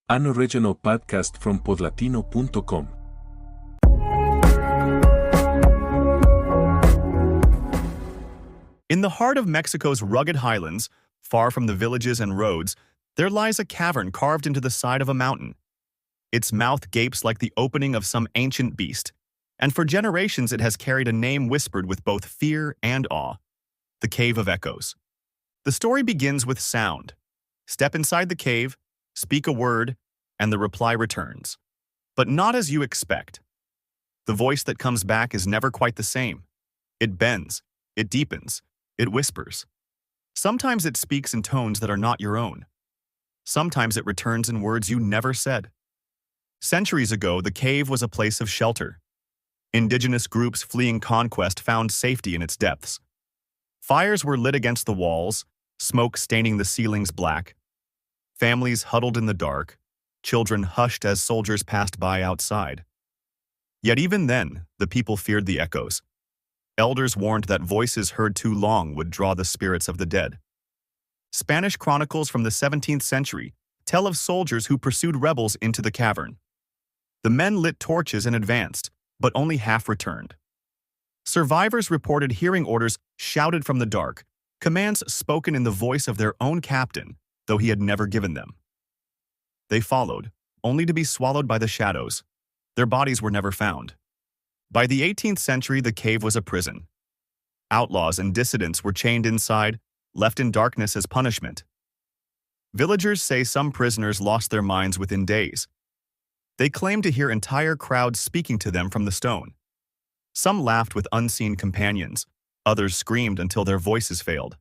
An original podcast from podlatino.com. In the heart of Mexico's rugged highlands, far from the villages and roads, there lies a cavern carved into the side of a mountain. Its mouth gapes like the opening of some ancient beast, and for generations it has carried a name whispered with both fear and awe: the Cave of Echoes. The story begins with sound. Step inside the cave, speak a word, and the reply returns. But not as you expect. The voice that comes back is never quite the same. It bends, it deepens, it whispers. Sometimes it speaks in tones that are not your own. Sometimes it returns in words you never said. Centuries ago, the cave was a place of shelter. Indigenous groups fleeing conquest found safety in its depths. Fires were lit against the walls, smoke staining the ceilings black. Families huddled in the dark, children hushed as soldiers passed by outside. Yet even then, the people feared the echoes. Elders warned that voices heard too long would draw the spirits of the dead. Spanish chronicles from the 17th century tell of soldiers who pursued rebels into the cavern. The men lit torches and advanced, but only half returned. Survivors reported hearing orders shouted from the dark, commands spoken in the voice of their own captain, though he had never given them. They followed, only to be swallowed by the shadows. Their bodies were never found. By the 18th century, the cave was a prison. Outlaws and dissidents were chained inside, left in darkness as punishment. Villagers say some prisoners lost their minds within days. They claimed to hear entire crowds speaking to them from the stone. Some laughed with unseen companions, others screamed until their voices failed.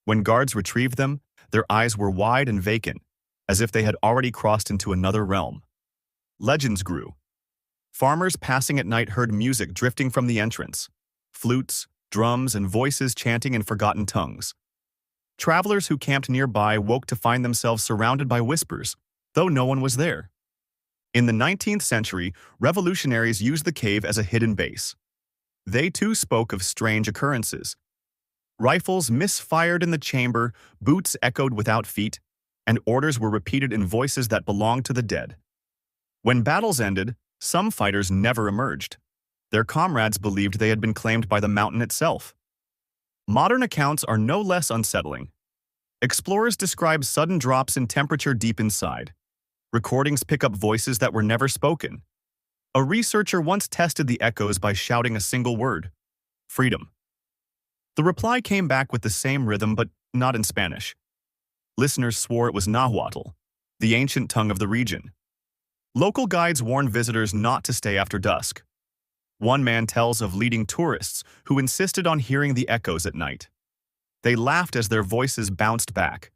When guards retrieved them, their eyes were wide and vacant, as if they had already crossed into another realm. Legends grew. Farmers passing at night heard music drifting from the entrance, flutes, drums, and voices chanting in forgotten tongues. Travelers who camped nearby woke to find themselves surrounded by whispers, though no one was there. In the 19th century, revolutionaries used the cave as a hidden base. They too spoke of strange occurrences. Rifles misfired in the chamber, boots echoed without feet, and orders were repeated in voices that belonged to the dead. When battles ended, some fighters never emerged. Their comrades believed they had been claimed by the mountain itself. Modern accounts are no less unsettling. Explorers describe sudden drops in temperature deep inside. Recordings pick up voices that were never spoken. A researcher once tested the echoes by shouting a single word: freedom. The reply came back with the same rhythm, but not in Spanish. Listeners swore it was Nahuatl, the ancient tongue of the region. Local guides warn visitors not to stay after dusk. One man tells of leading tourists who insisted on hearing the echoes at night. They laughed as their voices bounced back.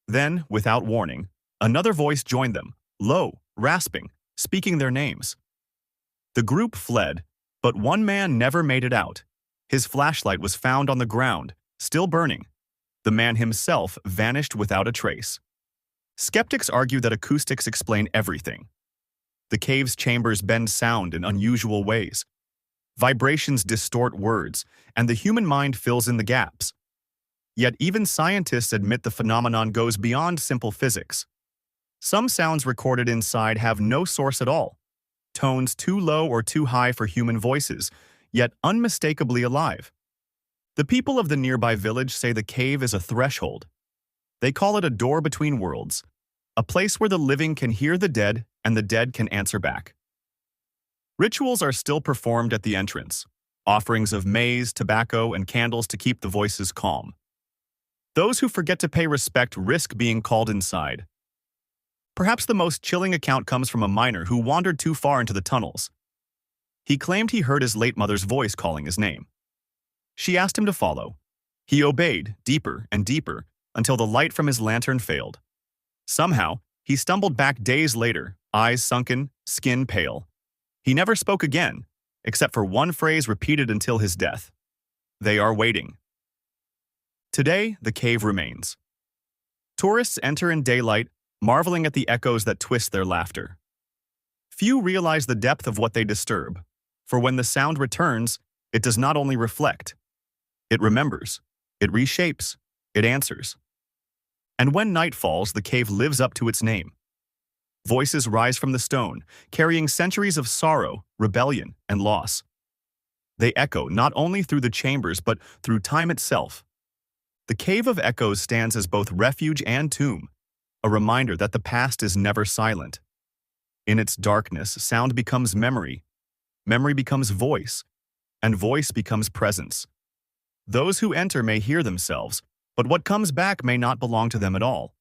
Then, without warning, another voice joined them, low, rasping, speaking their names. The group fled, but one man never made it out. His flashlight was found on the ground, still burning. The man himself vanished without a trace. Skeptics argue that acoustics explain everything. The cave's chambers bend sound in unusual ways. Vibrations distort words, and the human mind fills in the gaps. Yet even scientists admit the phenomenon goes beyond simple physics. Some sounds recorded inside have no source at all, tones too low or too high for human voices, yet unmistakably alive. The people of the nearby village say the cave is a threshold. They call it a door between worlds, a place where the living can hear the dead and the dead can answer back. Rituals are still performed at the entrance, offerings of maize, tobacco, and candles to keep the voices calm. Those who forget to pay respect risk being called inside. Perhaps the most chilling account comes from a miner who wandered too far into the tunnels. He claimed he heard his late mother's voice calling his name. She asked him to follow. He obeyed, deeper and deeper, until the light from his lantern failed. Somehow, he stumbled back days later, eyes sunken, skin pale. He never spoke again, except for one phrase repeated until his death: "They are waiting." Today, the cave remains. Tourists enter in daylight, marveling at the echoes that twist their laughter. Few realize the depth of what they disturb, for when the sound returns, it does not only reflect. It remembers, it reshapes, it answers. And when night falls, the cave lives up to its name. Voices rise from the stone, carrying centuries of sorrow, rebellion, and loss. They echo not only through the chambers but through time itself. The Cave of Echoes stands as both refuge and tomb, a reminder that the past is never silent. In its darkness, sound becomes memory, memory becomes voice, and voice becomes presence. Those who enter may hear themselves, but what comes back may not belong to them at all.